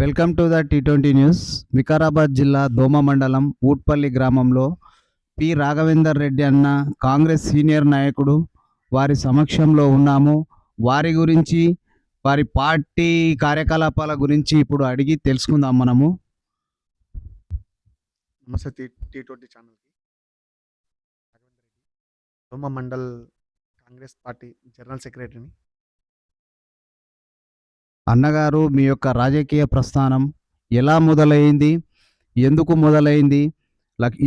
Welcome to the T20 news. Vikarabad జిల్లా దోమ మండలం ఊట్పల్లి గ్రామంలో పి రాఘవేందర్ రెడ్డి అన్న కాంగ్రెస్ సీనియర్ నాయకుడు వారి సమక్షంలో ఉన్నాము. వారి గురించి వారి పార్టీ కార్యకలాపాల గురించి ఇప్పుడు అడిగి తెలుసుకుందాం మనము. నమస్తే టీ20 ఛానల్కి. రాఘవేందర్ రెడ్డి, దోమ మండల్ కాంగ్రెస్ పార్టీ జనరల్ సెక్రటరీని. అన్నగారు, మీ యొక్క రాజకీయ ప్రస్థానం ఎలా మొదలైంది, ఎందుకు మొదలైంది,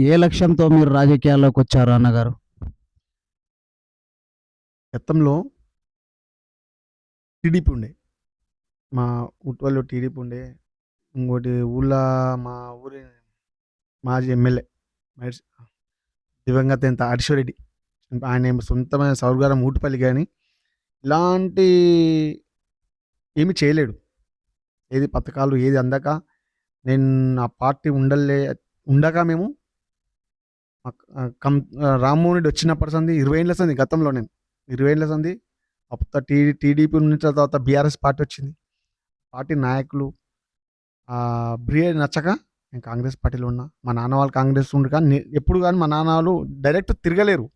ఏ లక్ష్యంతో మీరు రాజకీయాల్లోకి వచ్చారు అన్నగారు? గతంలో టీడీపీ ఉండే, మా ఊట్వల్లో టీడీపీ ఉండే. ఇంకోటి ఊళ్ళో మా ఊరి మాజీ ఎమ్మెల్యే దివంగత ఎంత హర్షరెడ్డి, ఆయన సొంతమైన సౌర్గారం ఊటుపల్లి, కానీ ఇలాంటి ఏమి చేయలేడు. ఏది పథకాలు ఏది అందక నేను ఆ పార్టీ ఉండక మేము రామ్మోహన్ రెడ్డి వచ్చినప్పటి సంది 20 ఏళ్ళ సంది, గతంలో నేను 20 ఏళ్ళ సంది అప్పుడు టీడీపీ నుంచి తర్వాత బీఆర్ఎస్ పార్టీ వచ్చింది. పార్టీ నాయకులు నచ్చక నేను కాంగ్రెస్ పార్టీలో ఉన్నా. మా నాన్న వాళ్ళు కాంగ్రెస్ ఉండి, కానీ ఎప్పుడు కానీ మా నాన్న వాళ్ళు డైరెక్ట్ తిరగలేరు.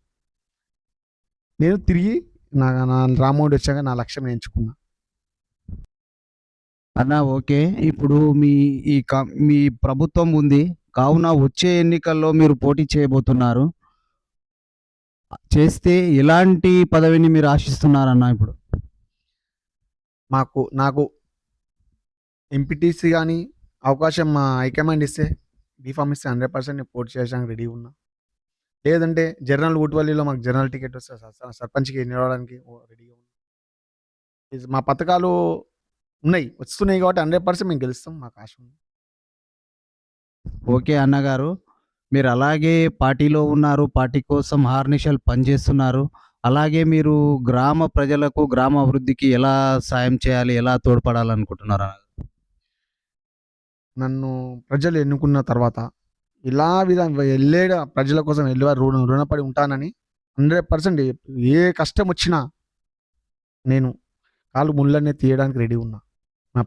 నేను తిరిగి నా రామ్మోహన్ రెడ్డి వచ్చాక నా లక్ష్యం నేను ఎంచుకున్నా. అన్న ఓకే, ఇప్పుడు మీ ప్రభుత్వం ఉంది కావున వచ్చే ఎన్నికల్లో మీరు పోటీ చేయబోతున్నారు. చేస్తే ఎలాంటి పదవిని మీరు ఆశిస్తున్నారన్న? ఇప్పుడు నాకు ఎంపీటీసీ కానీ అవకాశం మా హైకమాండ్ ఇస్తే, డిఫామ్ ఇస్తే 100% నేను పోటీ చేయడానికి రెడీ ఉన్నా. లేదంటే జనరల్ ఊటువల్లిలో మాకు జనరల్ టికెట్ వస్తే సర్పంచ్కి నిలవడానికి రెడీగా ఉన్నా. మా పథకాలు వస్తున్నాయి కాబట్టి 100% మేము గెలుస్తాం, మాకు ఆశ ఉంది. ఓకే అన్నగారు, మీరు అలాగే పార్టీలో ఉన్నారు, పార్టీ కోసం హార్నిషల్ పనిచేస్తున్నారు. అలాగే మీరు గ్రామ ప్రజలకు, గ్రామ అభివృద్ధికి ఎలా సాయం చేయాలి, ఎలా తోడ్పడాలనుకుంటున్నారు? నన్ను ప్రజలు ఎన్నుకున్న తర్వాత ఇలా ప్రజల కోసం రుణపడి ఉంటానని 100% ఏ కష్టం వచ్చినా నేను కాలు ముళ్ళనే తీయడానికి రెడీ ఉన్నా. మా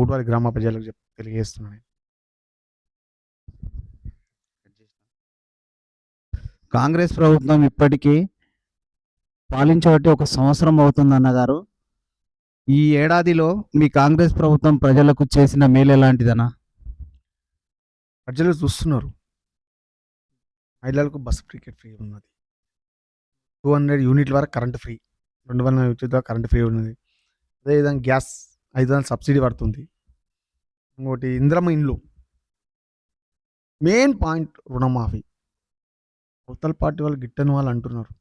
ఊటవారి గ్రామ ప్రజలకు తెలియజేస్తున్నాను. కాంగ్రెస్ ప్రభుత్వం ఇప్పటికీ పాలించబట్టి 1 సంవత్సరం అవుతుంది అన్నగారు. ఈ ఏడాదిలో మీ కాంగ్రెస్ ప్రభుత్వం ప్రజలకు చేసిన మేలు ఎలాంటిదన్నా? ప్రజలు చూస్తున్నారు. మహిళలకు బస్ టికెట్ ఫ్రీ ఉన్నది, 200 యూనిట్ల వరకు కరెంట్ ఫ్రీ, 200 యూనిట్ల వరకు కరెంట్ ఫ్రీ ఉన్నది. అదేవిధంగా గ్యాస్ 500 సబ్సిడీ పడుతుంది. ఇంకోటి ఇంద్రమ్మ ఇండ్లు. మెయిన్ పాయింట్ రుణమాఫీ. అవతల పార్టీ వాళ్ళు గిట్టని వాళ్ళు అంటున్నారు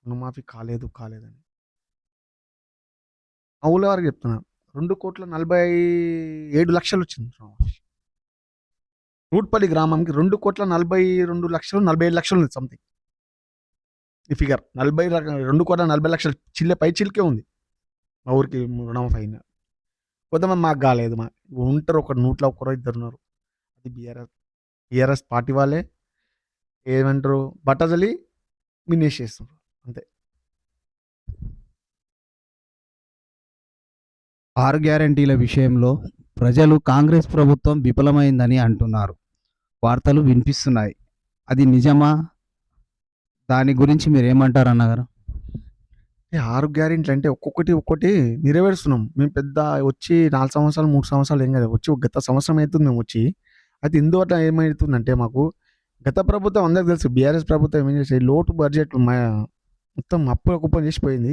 రుణమాఫీ కాలేదని. మా ఊళ్ళో వారికి చెప్తున్నారు 2,47,00,000 వచ్చింది రుణమాఫీ. ఊట్పల్లి గ్రామానికి 2,42,00,000, 47,00,000 ఉంది సంథింగ్ ఈ ఫిగర్. 2,40,00,000 పై చిల్కే ఉంది మా ఊరికి రుణమాఫీ అయినా. కొంతమంది మాకు కాలేదు, ఉంటారు ఒక 100 ఇద్దరు ఉన్నారు. అది బీఆర్ఎస్ పార్టీ వాళ్ళే ఏమంటారు బట్టజలి మినేష్ చేస్తున్నారు అంతే. 6 గ్యారంటీల విషయంలో ప్రజలు కాంగ్రెస్ ప్రభుత్వం విఫలమైందని అంటున్నారు, వార్తలు వినిపిస్తున్నాయి. అది నిజమా? దాని గురించి మీరు ఏమంటారు అన్నగారు? 6 గ్యారెంటీలు అంటే ఒక్కొక్కటి నెరవేరుస్తున్నాం. మేము పెద్ద వచ్చి 4 సంవత్సరాలు 3 సంవత్సరాలు ఏం కదా, వచ్చి గత సంవత్సరం అవుతుంది మేము వచ్చి. అయితే ఇందువల్ల ఏమవుతుందంటే, మాకు గత ప్రభుత్వం అందరికి తెలుసు, బీఆర్ఎస్ ప్రభుత్వం ఏం చేసి లోటు బడ్జెట్ మొత్తం అప్పుల కుప్పం చేసిపోయింది.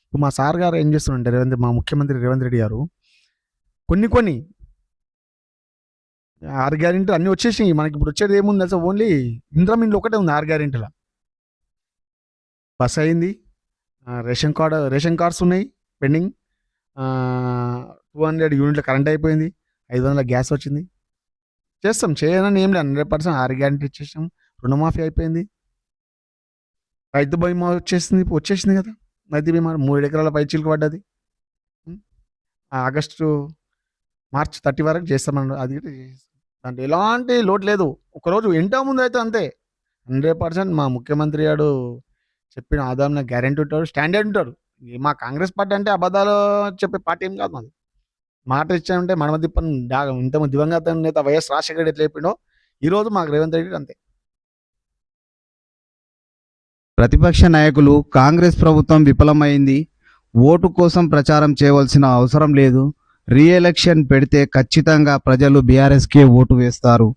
ఇప్పుడు మా సార్ గారు ఏం చేస్తున్నారంటే, మా ముఖ్యమంత్రి రేవంత్ రెడ్డి గారు కొన్ని 6 గ్యారెంటీలు అన్నీ వచ్చేసినాయి. మనకి ఇప్పుడు వచ్చేది ఏముంది తెలుసా, ఓన్లీ ఇంద్రమ్మ ఇండ్లు ఒకటే ఉంది 6 గ్యారెంటీల. బస్ అయింది, రేషన్ కార్డ్స్ ఉన్నాయి పెండింగ్, 200 యూనిట్ల కరెంట్ అయిపోయింది, 500 గ్యాస్ వచ్చింది. చేస్తాం, చేయనని ఏం లేదు, 100% 6 గ్యారెంటీ ఇచ్చేసాం. రుణమాఫీ అయిపోయింది, రైతు బీమా వచ్చేసింది కదా. రైతు బీమా 3 ఎకరాల పై చిలుకు పడ్డది. మార్చ్ 30 వరకు చేస్తామన్నారు. అది దాంట్లో ఎలాంటి లోటు లేదు. ఒకరోజు ఎంటా ముందు అయితే అంతే 100% మా ముఖ్యమంత్రి గారు చెప్పిన ఆదాయం గ్యారెంటీ ఉంటాడు, స్టాండర్డ్ ఉంటాడు. మా కాంగ్రెస్ పార్టీ అంటే అబద్ధాలు చెప్పే పార్టీ ఏం కాదు మాది. మాట ఇచ్చామంటే మడమ తిప్పని ఇంత దివంగత నేత వైఎస్ రాజశేఖర రెడ్డి ఎట్లా చెప్పిండో ఈరోజు మాకు రేవంత్ రెడ్డి అంతే. ప్రతిపక్ష నాయకులు కాంగ్రెస్ ప్రభుత్వం విఫలమైంది, ఓటు కోసం ప్రచారం చేయవలసిన అవసరం లేదు, రీఎలక్షన్ పెడితే ఖచ్చితంగా ప్రజలు బీఆర్ఎస్కే ఓటు వేస్తారు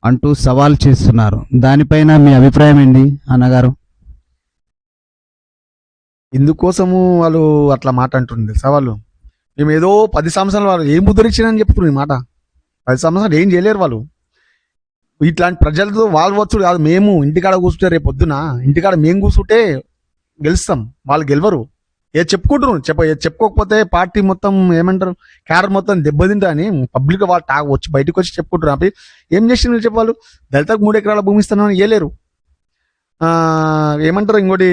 అంటూ సవాల్ చేస్తున్నారు. దానిపైన మీ అభిప్రాయం ఏంటి అన్నగారు? ఇందుకోసము వాళ్ళు అట్లా మాట అంటుంది తెలుసా? వాళ్ళు మేము ఏదో 10 సంవత్సరాలు వాళ్ళు ఏం ముద్రించారని చెప్తున్నారు ఈ మాట. 10 సంవత్సరాలు ఏం చేయలేరు వాళ్ళు. ఇట్లాంటి ప్రజలతో వాళ్ళు వచ్చుడు కాదు. మేము ఇంటికాడ కూర్చుంటే రేపు పొద్దున ఇంటికాడ మేము కూర్చుంటే గెలుస్తాం, వాళ్ళు గెలవరు. ఏది చెప్పుకుంటారు ఏది చెప్పుకోకపోతే పార్టీ మొత్తం ఏమంటారు క్యాడర్ మొత్తం దెబ్బతింటా అని పబ్లిక్ వాళ్ళు వచ్చి బయటకు వచ్చి చెప్పుకుంటారు. అప్పుడు ఏం చేసిన చెప్పాలి? దళితకు 3 ఎకరాల భూమి ఇస్తున్నామని ఇవ్వలేరు. ఏమంటారు ఇంకోటి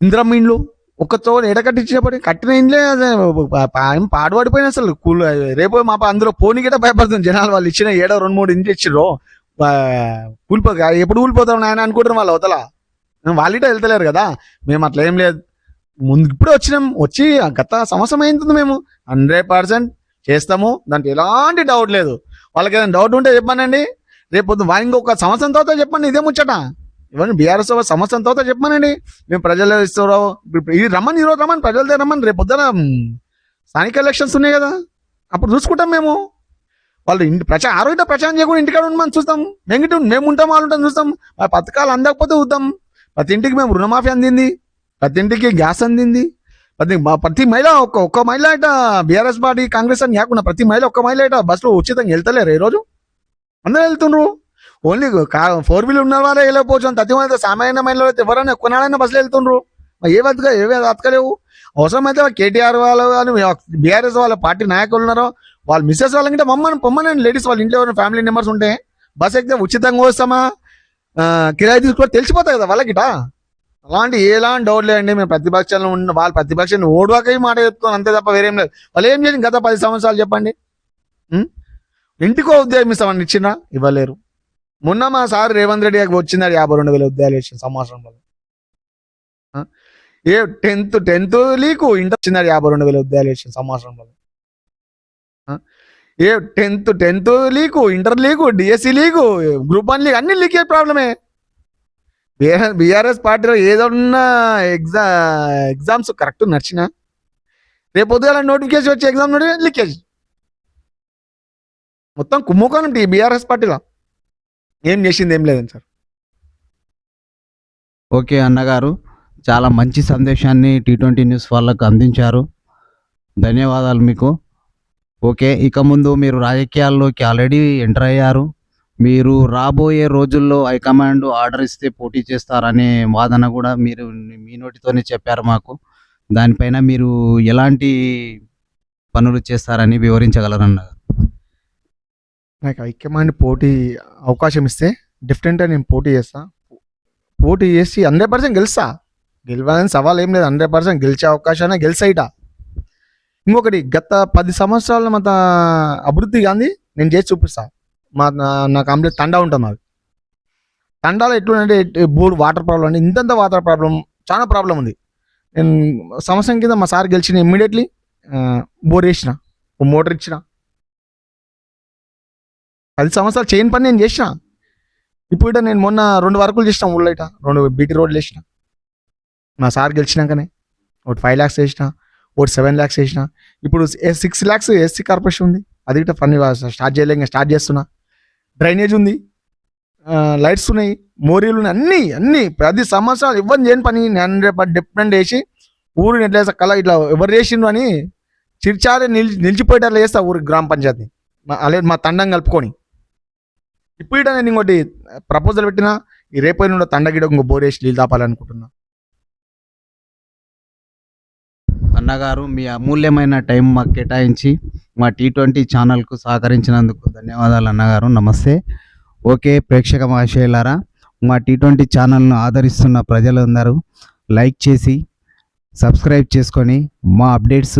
ఇందిరమ్మ ఇండ్లు ఒక్కతో ఎడకట్టించేపడి కట్టిన ఇండ్లే పాడుపడిపోయినా అసలు రేపు మా అందులో పోనీ గిట్ట భయపడుతుంది జనాలు. వాళ్ళు ఇచ్చిన 2-3 ఇండ్లు ఇచ్చిర్రు కూలిపో ఎప్పుడు కూలిపోతాం ఆయన అనుకుంటారు వాళ్ళు అవతల. వాళ్ళిట వెళ్తలేరు కదా. మేము అట్లా ఏం లేదు, ముందు ఇప్పుడే వచ్చి గత సంవత్సరం అయింది. మేము 100% చేస్తాము, దాంట్లో ఎలాంటి డౌట్ లేదు. వాళ్ళకి ఏదైనా డౌట్ ఉంటే చెప్పానండి, రేపు ఇంకొక సంవత్సరం తర్వాత చెప్పండి. ఇదే ముచ్చట. ఇవన్నీ బీఆర్ఎస్ సంవత్సరం తర్వాత చెప్పానండి. మేము ప్రజలు ఇస్తారో ఇది రమ్మని, ఈరోజు రమ్మని, ప్రజలతో రమ్మని. రేపు పొద్దున స్థానిక ఎలక్షన్స్ ఉన్నాయి కదా, అప్పుడు చూసుకుంటాం మేము. వాళ్ళు ఆరోగ్య ప్రచారం చేయకుండా ఇంటికాడ ఉండమని చూస్తాం. మేము ఉంటాం, వాళ్ళు ఉంటాం చూస్తాం. ఆ పథకాలు అందకపోతే చూద్దాం. ప్రతి ఇంటికి మేము రుణమాఫీ అందింది, ప్రతి ఇంటికి గ్యాస్ అందింది. ప్రతి మహిళ ఒక్క మహిళ ఇట బీఆర్ఎస్ పార్టీ కాంగ్రెస్ అని కాకుండా ప్రతి మహిళ ఒక్క మహిళ ఇట బస్సులో ఉచితంగా వెళ్తలేరు. ఈరోజు అందరూ వెళ్తుండ్రు. ఓన్లీ 4 వీలర్ ఉన్న వాళ్ళే వెళ్ళకపోవచ్చు. ప్రతి మంది సామాన్య మహిళలు అయితే ఎవరైనా కొన్నాడైనా బస్సులో వెళ్తుండ్రు. ఏ బతకలేవు. అవసరమైతే కేటీఆర్ వాళ్ళు కానీ బీఆర్ఎస్ వాళ్ళ పార్టీ నాయకులు ఉన్నారో వాళ్ళు మిస్సెస్ వాళ్ళకి పొమ్మని లేడీస్ వాళ్ళ ఇంట్లో ఎవరైనా ఫ్యామిలీ మెంబర్స్ ఉంటే బస్ ఎక్కితే ఉచితంగా వస్తామా కిరాయి తీసుకోవడం తెలిసిపోతాయి కదా వాళ్ళకిట. ఎలాంటి డౌట్ లేదండి. మేము ప్రతిపక్షంలో ఉన్న వాళ్ళు ప్రతిపక్షాన్ని ఓడివాక మాట చెప్తాం అంతే తప్ప వేరేం లేదు. వాళ్ళు ఏం చేసి గత 10 సంవత్సరాలు చెప్పండి. ఇంటికో ఉద్యోగం ఇస్తామని ఇచ్చినా ఇవ్వలేరు. మొన్న మా సార్ రేవంత్ రెడ్డి వచ్చింది 52,000 ఉద్యోగాలు ఇచ్చిన సంవత్సరంలో. 10th లీకు ఇంటర్ వచ్చింది 52,000 ఉద్యోగాలు ఇచ్చిన సంవత్సరంలో. 10th leak, inter leak, DSC leak, group 1 league అన్ని లీకే ప్రాబ్లమే. బీఆర్ఎస్ పార్టీలో ఏదన్నా ఎగ్జామ్స్ కరెక్ట్ నడిచినా రేపు పొద్దుగాల నోటిఫికేషన్ వచ్చే ఎగ్జామ్ లీకేజ్ మొత్తం కుమ్ముకోనం బీఆర్ఎస్ పార్టీలో. ఏం చేసింది ఏం లేదండి సార్. ఓకే అన్నగారు, చాలా మంచి సందేశాన్ని T20 న్యూస్ వాళ్ళకు అందించారు. ధన్యవాదాలు మీకు. ఓకే, ఇక ముందు మీరు రాజకీయాల్లోకి ఆల్రెడీ ఎంటర్ అయ్యారు. మీరు రాబోయే రోజుల్లో హైకమాండ్ ఆర్డర్ ఇస్తే పోటీ చేస్తారనే వాదన కూడా మీరు మీ నోటితోనే చెప్పారు మాకు. దానిపైన మీరు ఎలాంటి పనులు చేస్తారని వివరించగలరన్న? నాకు హైకమాండ్ పోటీ అవకాశం ఇస్తే డెఫినెట్గా నేను పోటీ చేస్తా. పోటీ చేసి 100% గెలుస్తా. గెలవాలని సవాల్ ఏం లేదు. 100% గెలిచే అవకాశాన్ని గెలిచాయిట. ఇంకొకటి, గత 10 సంవత్సరాల మన అభివృద్ధి కానీ నేను చేసి చూపిస్తా. నా కంప్లీట్ తండా ఉంటుంది. మాది తండాలో ఎట్లుందంటే వాటర్ ప్రాబ్లం అండి. ఇంతంత వాటర్ ప్రాబ్లం, చాలా ప్రాబ్లం ఉంది. నేను సంవత్సరం కింద మా సార్ గెలిచిన ఇమ్మీడియట్లీ బోర్ వేసిన, మోటార్ ఇచ్చిన. 10 సంవత్సరాలు చేయని పని నేను చేసిన. ఇప్పుడు నేను మొన్న 2 వర్కులు చేసిన ఊళ్ళో. 2 బీటీ రోడ్లు వేసిన మా సార్ గెలిచినాకనే. ఒకటి 5 lakhs వేసిన, ఒకటి 7 lakhs వేసిన. ఇప్పుడు 6 lakhs ఎస్సీ కార్పొరేషన్ ఉంది, అది ఇట్లా పని స్టార్ట్ చేయలేక స్టార్ట్ చేస్తున్నా. డ్రైనేజ్ ఉంది, లైట్స్ ఉన్నాయి, మోరీలు ఉన్నాయి, అన్ని 10 సంవత్సరాలు ఇవ్వని చేయని పని 100% డిపెండ్ వేసి ఊరిని ఎట్లా వేస్తా కళ ఇట్లా ఎవరు చేసిండ్రు అని చిర్చారే నిలిచిపోయేటట్లు చేస్తా ఊరికి గ్రామ పంచాయతీ అలాగే మా తండం కలుపుకొని. ఇప్పుడు నేను ఇంకోటి ప్రపోజల్ పెట్టినా, ఈ రేపు నుండి తండగిడ ఇంకో బోరేసి నీళ్ళు తాపాలనుకుంటున్నా. అన్నగారు, మీ అమూల్యమైన టైం మాకు కేటాయించి మా T20 ఛానల్కు సహకరించినందుకు ధన్యవాదాలు అన్నగారు. నమస్తే. ఓకే ప్రేక్షక మహాశయులారా, మా T20 ఛానల్ను ఆదరిస్తున్న ప్రజలందరూ లైక్ చేసి సబ్స్క్రైబ్ చేసుకొని మా అప్డేట్స్